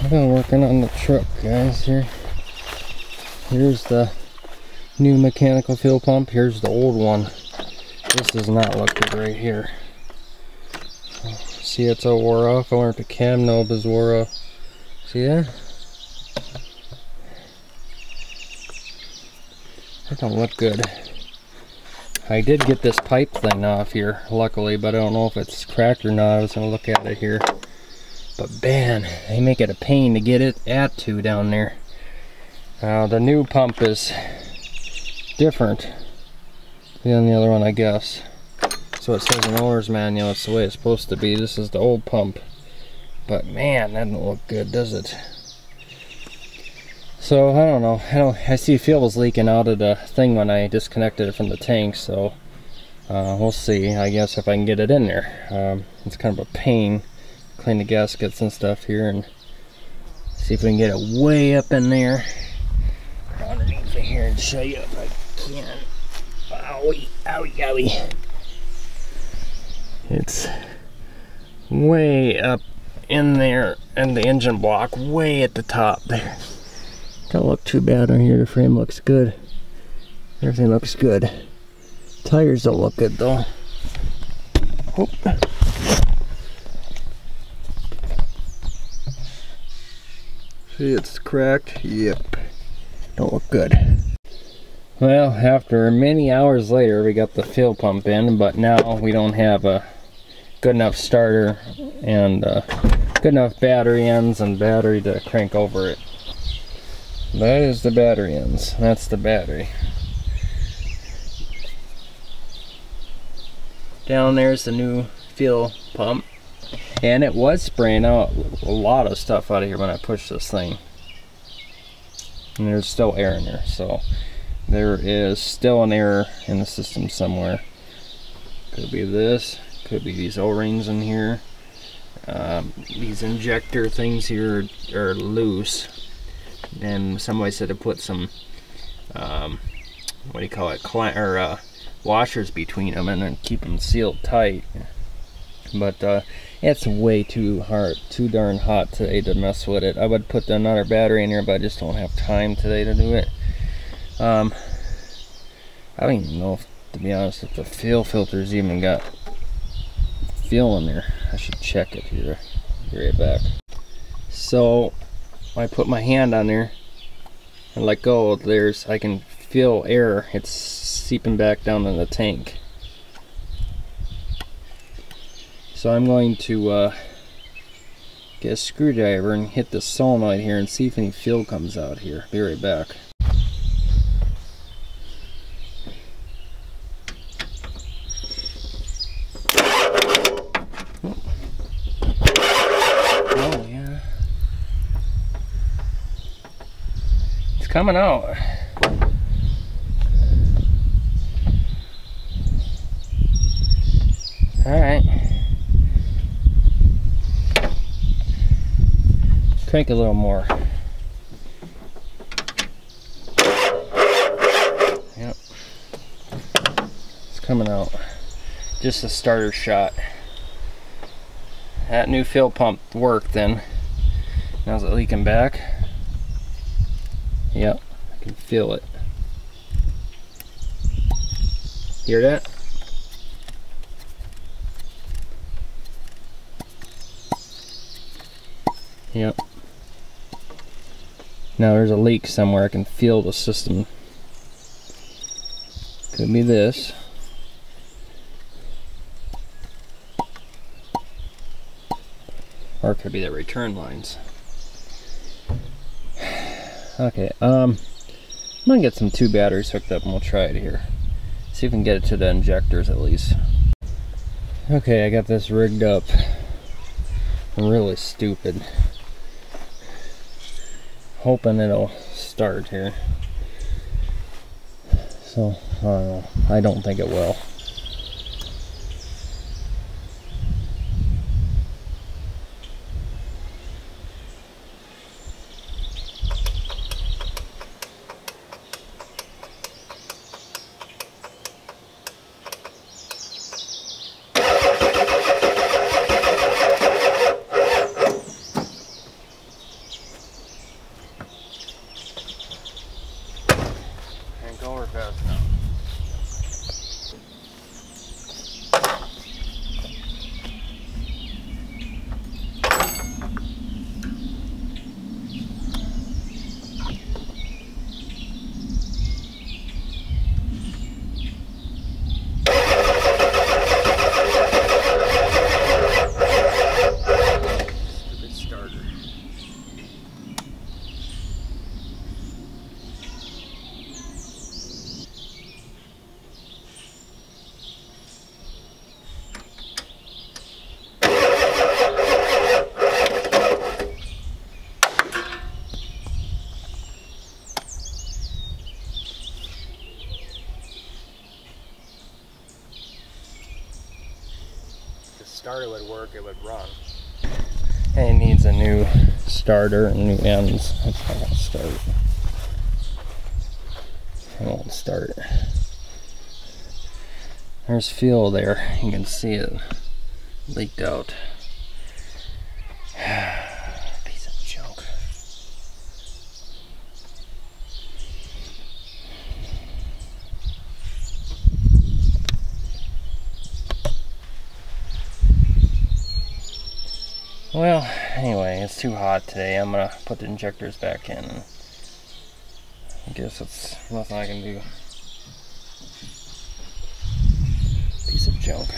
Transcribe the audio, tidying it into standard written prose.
I've been working on the truck, guys. Here's the new mechanical fuel pump. Here's the old one. This does not look good right here. See, it's all wore off. I wonder if the cam knob is wore off. See that? That don't look good. I did get this pipe thing off here, luckily, but I don't know if it's cracked or not. I was going to look at it here. But man, they make it a pain to get it to down there. The new pump is different than the other one, I guess. So it says in the owner's manual, it's the way it's supposed to be. This is the old pump. But man, that doesn't look good, does it? So I don't know. I see fuel was leaking out of the thing when I disconnected it from the tank. So we'll see. I guess if I can get it in there. It's kind of a pain. Clean the gaskets and stuff here and see if we can get it way up in there. Underneath it here and show you if I can. Owie, owie, owie. It's way up in there, and the engine block way at the top there. Don't look too bad on here. The frame looks good. Everything looks good. Tires don't look good though. Oop. See, it's cracked. Yep. Don't look good. Well, after many hours later, we got the fuel pump in, but now we don't have a good enough starter and good enough battery ends and battery to crank over it. That is the battery ends. That's the battery. Down there's the new fuel pump, and it was spraying out a lot of stuff out of here when I pushed this thing. And there's still air in there, so there is still an error in the system somewhere. Could be this, could be these O-rings in here. These injector things here are loose, and somebody said to put some what do you call it, washers between them and then keep them sealed tight. But it's way too darn hot today to mess with it. I would put another battery in here, but I just don't have time today to do it. I don't even know if, to be honest, if the fuel filter's even got fuel in there. I should check it here. Be right back. So I put my hand on there and let go. I can feel air. It's seeping back down in the tank. So I'm going to get a screwdriver and hit the solenoid here and see if any fuel comes out here. Be right back. Oh yeah, it's coming out. All right. Crank a little more. Yep. It's coming out. Just a starter shot. That new fuel pump worked then. Now is it leaking back? Yep. I can feel it. Hear that? Yep. Now there's a leak somewhere. I can feel the system. Could be this. Or it could be the return lines. Okay, I'm gonna get some 2 batteries hooked up and we'll try it here. See if we can get it to the injectors at least. Okay, I got this rigged up. I'm really stupid. Hoping it'll start here. So, I don't know. I don't think it will. starter would work, it would run. And it needs a new starter and new ends. That's how I'll start. It won't start. There's fuel there. You can see it leaked out. Piece of junk. Well, anyway, it's too hot today. I'm gonna put the injectors back in. And I guess it's nothing I can do. Piece of junk.